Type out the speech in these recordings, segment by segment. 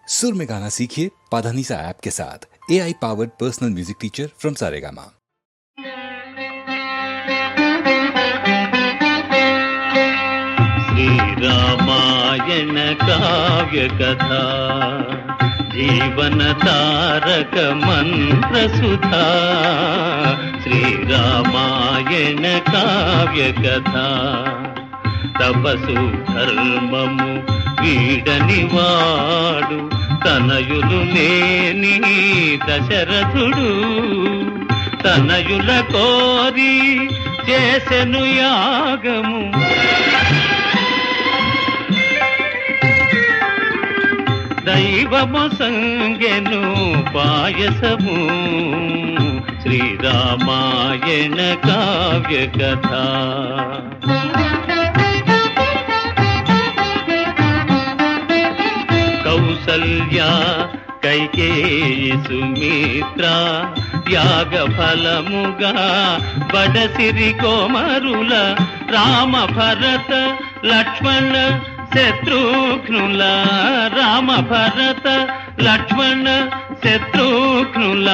सुर में गाना सीखिए पाधानीसा ऐप के साथ। AI powered personal music teacher from Saregama. Shri Ramayana काव्य कथा जीवन तारक मंत्र सुधा। श्री रामायण काव्य कथा तपसु धर्मము వీడని వాడు తనయులు లేని దశరథుడు తనయుల కోరి చేసెను యాగము దైవము సంగెను పాయసము శ్రీరామాయణ కావ్య కథ కౌసల్య కైకేయి సుమిత్ర యాగ ఫలముగా బడసిరి కోమరుల రామ భరత లక్ష్మణ శత్రుఘ్నుల రామ భరత లక్ష్మణ శత్రుఘ్నుల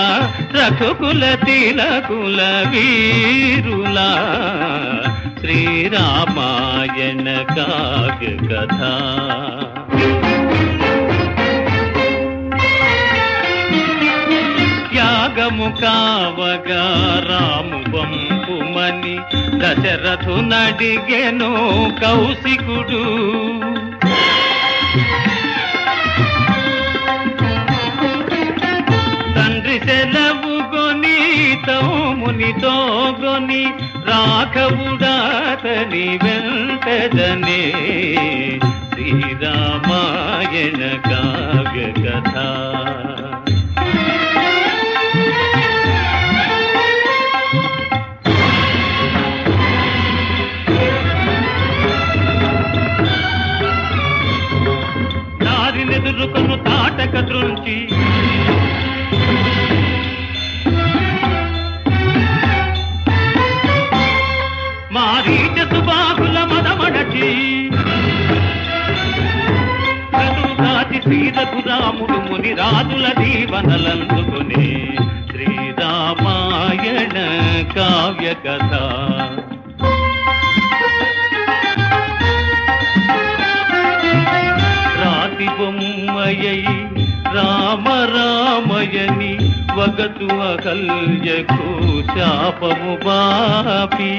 రఘుకుల తిలకుల వీరుల శ్రీరామాయణ కావ్య కథ యాగము కావగా రాము వంపుమని దశరథు నడిగెను కౌశికుడు తండ్రి సెలవు గొని తౌమునితో గొని రాఘవుడాతని వెంటదనే శ్రీరామాయణ కావ్య కథ ఎదురుకొను తాటక దృంచి మారీచ సుబాహుల మదమడచి కనుగాచి శ్రీరఘురాముడు ముని రాజుల దీవనలందుకునే శ్రీరామాయణ కావ్య కథ బొమ్మయై రామ రామయని వగతు అకల్యకు శాపము బాపి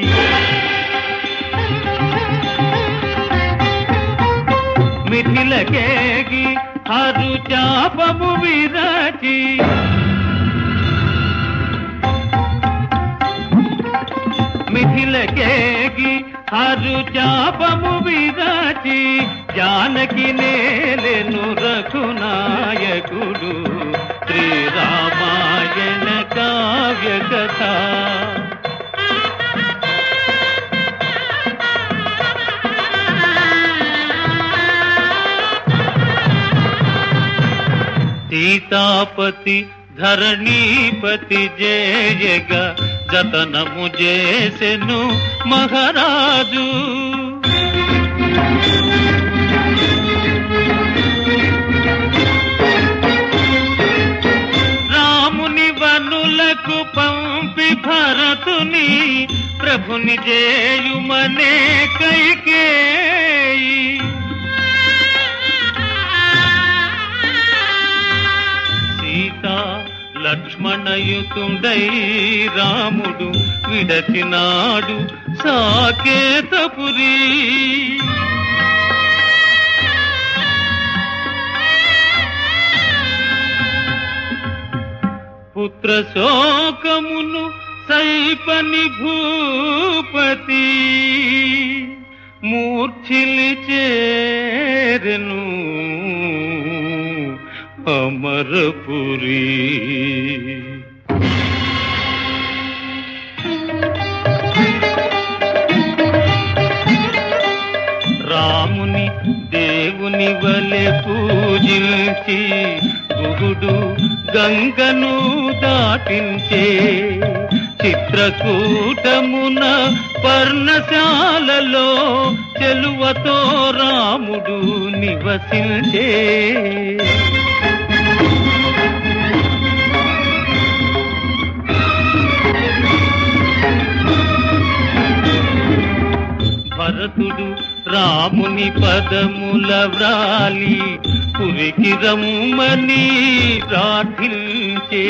మిథిలకేగి హరు చాపము విరచి మిథిలకేగి హరు చాపము విరచి జానకి నేలెను రఘునాయకుడు శ్రీరామాయణ కావ్య కథ సీతాపతి ధరణీపతి జయగా జతనము చేసెను మహారాజు రాముని వనులకు పంపి భరతుని ప్రభుని చేయుమనే కైకేయి సీతా లక్ష్మణయుతుండై రాముడు విడచినాడు సాకేతపురి పుత్ర శోకమును సైపని భూపతి మూర్ఛిలి చేరెను అమరపురి రాముని దేవుని వలె పూజించి గుహుడు గంగను దాటించే చిత్రకూటమున పర్ణశాలలో చెలువతో రాముడు నివసించే రాముని పదముల వ్రాలి పురికి రమ్మని ప్రార్థించే,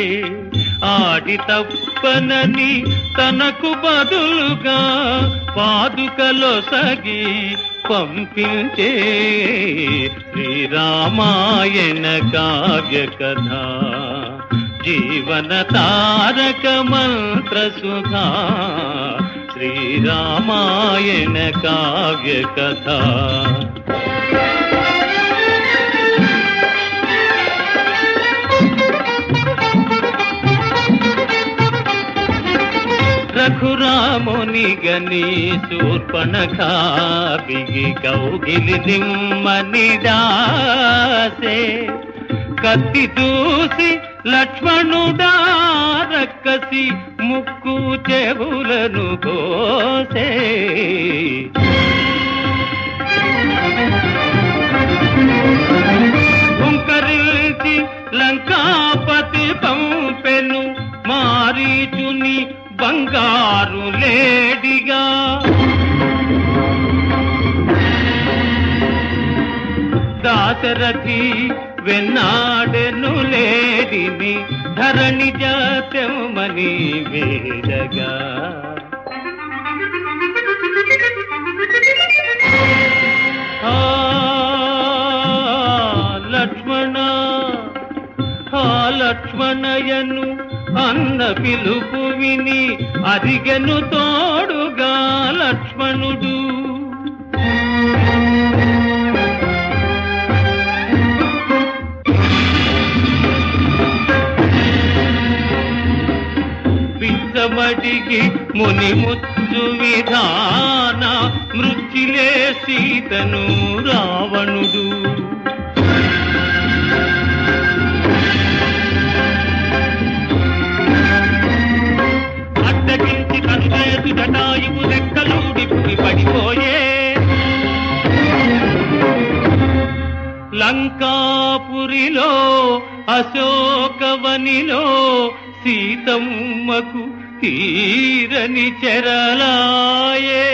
ఆడి తప్పనని తనకు బదులుగా పాదుకలొసగి పంపించే శ్రీరామాయణ కావ్య కథ, జీవన తారక మంత్ర సుధా, శ్రీరామాయణ కావ్య కథ. రఘురాముని గని శూర్పణఖా బిగి కౌగిలి దిమ్మని దాసే, కత్తి దూసి లక్ష్మణుడా రక్కసి ముక్కు చెవులను కోసే, హుంకరించి లంకాపతి పంపెను మారీచుని బంగారు లేడిగా, దాశరథి వెన్నాడెను లేడిని ధరణి జాతమని వేడగా, లక్ష్మణ లక్ష్మణయను అన్న పిలుపు విని అరిగెను తోడుగా లక్ష్మణుడు. పిచ్చమడిగి ముని ముచ్చు విధాన మృత్యులే సీతను రావణుడు. అడ్డగించి కనుచేతు జటాయువు రెక్కలూడి పడిపోయే, లంకాపురిలో అశోకవనిలో సీతమ్మకు తీరని చెరలాయే,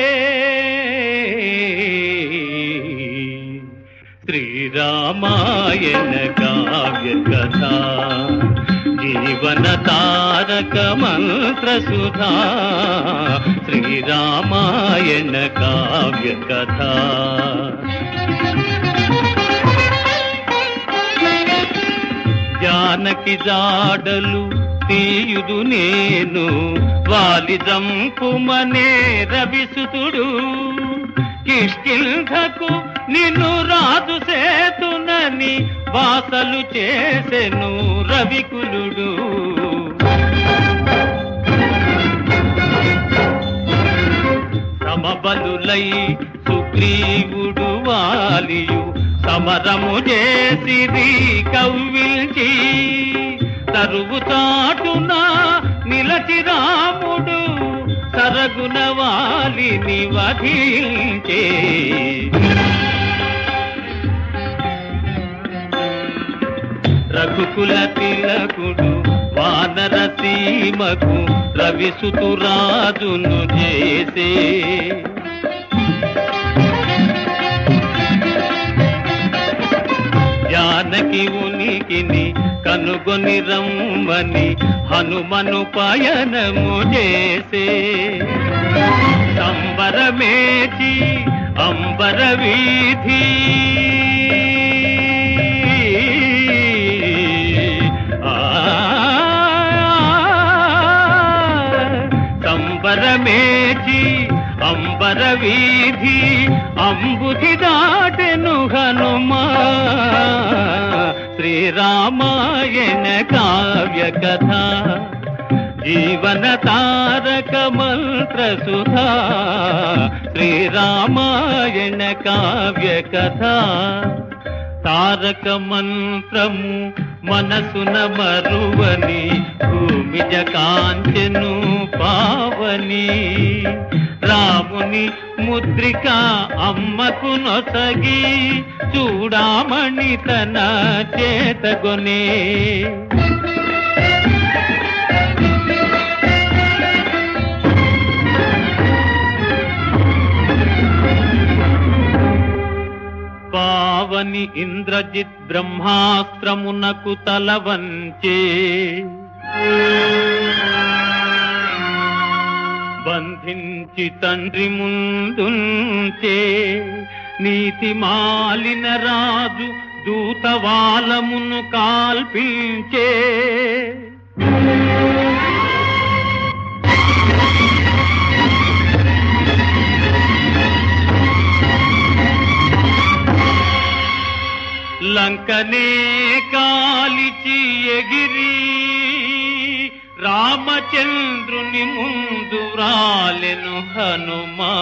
శ్రీరామాయణ కావ్య కథ, జీవన తారక మంత్ర సుధా, శ్రీరామాయణ కావ్య కథ. జానకి జాడలు తీయుదు నేను వాలి జంపుమనే రవిసుతుడు, కిష్కింధకు నిన్ను రాజు సేతునని వాసలు చేసెను రవికులుడు. సమబలులై సుగ్రీవుడు వాలియు సమరము చేసిరి కవ్విల్చి, తరువు చాటున నిలచి రాముడు సరగున వాలిని వధించే, రఘుకుల తిలకుడు వానర సీమకు రవిసుతురాజును చేసే, జానకి ఉనికిని కనుగొని రమ్మని హనుమను పయనము చేసే, సంబరమేచి అంబర వీధి సంబరమేచి అంబర వీధి అంబుధి దాటెను హనుమా, శ్రీరామాయణ కావ్య కథ, జీవన తారక మంత్ర సుధా, శ్రీరామాయణ కావ్య కథ. తారక మంత్రము మనసున మరువని భూమిజ కాంచెను పావని, రాముని ముద్రిక అమ్మకు నొసగి చూడామణి తన చేతగొనే, అని ఇంద్రజిత్ బ్రహ్మాస్త్రమునకు తల వంచే, బంధించి తండ్రి ముందుంచే, నీతి మాలిన రాజు దూతవాలమును కాల్పించే. లంకనే కాలిచి ఎగిరి రామచంద్రుని ముందు రాలెను హనుమా.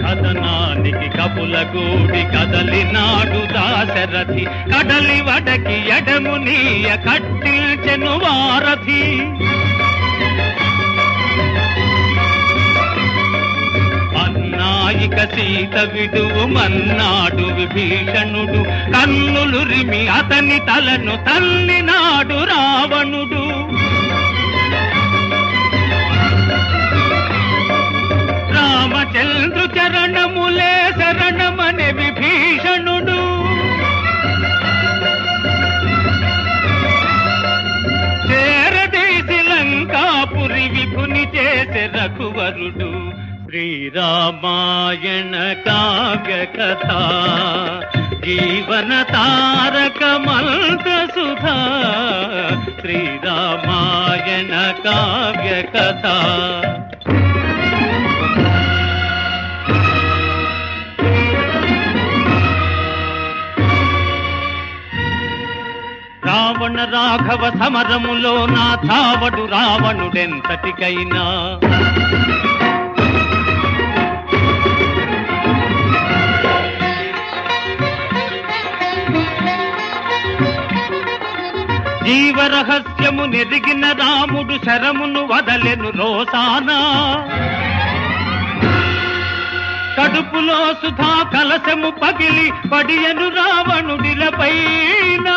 కథనానికి కపులగూడి కదలినాడు దాశరథి, కడలి వడకి ఎడమునీయ కట్టిల్చెను వారథి. అన్నాయిక సీత విడువు మన్నాడు విభీషణుడు, కన్నులురిమి అతని తలను తల్లినాడు రావణుడు. రామచంద్రు చరణములే శరణమనే విభీషణుడు, చేరదీసి లంకాపురి విభుని చేసే రఘువరుడు. శ్రీరామాయణ కావ్య కథ జీవన తారక మంత్ర సుధా. శ్రీరామాయణ కావ్య కథ. రావణ రాఘవ సమరములో నా ధావడు రావణుడెంతటికైనా, జీవరహస్యము నెరిగిన రాముడు శరమును వదలెను రోసానా. కడుపులో సుధా కలశము పగిలి పడియను రావణుడిలపైన.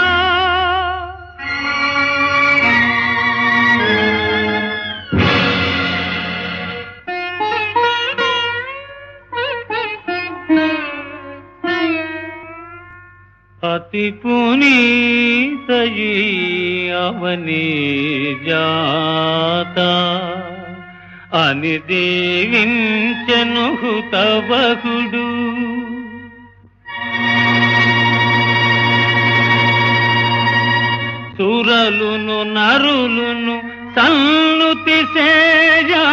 అతి పునీతయీ అవని జాత అని దీవించెను హుతవహుడు. సురలును నరులును సన్నుతి సేయా,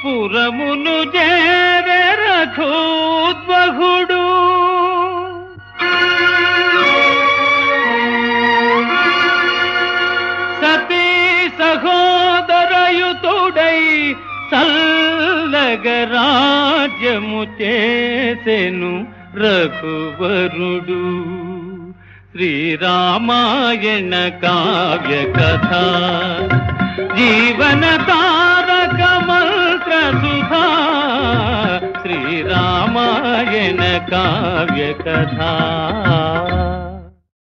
పురమును చేరె రఘోద్వహుడు. సతీ సహోదరయుతుడై చల్లగ రాజ్యము చేసెను రఘువరుడు. శ్రీరామాయణ కావ్య కథ జీవన తారక మంత్ర సుధా. శ్రీరామాయణ కావ్య కథ.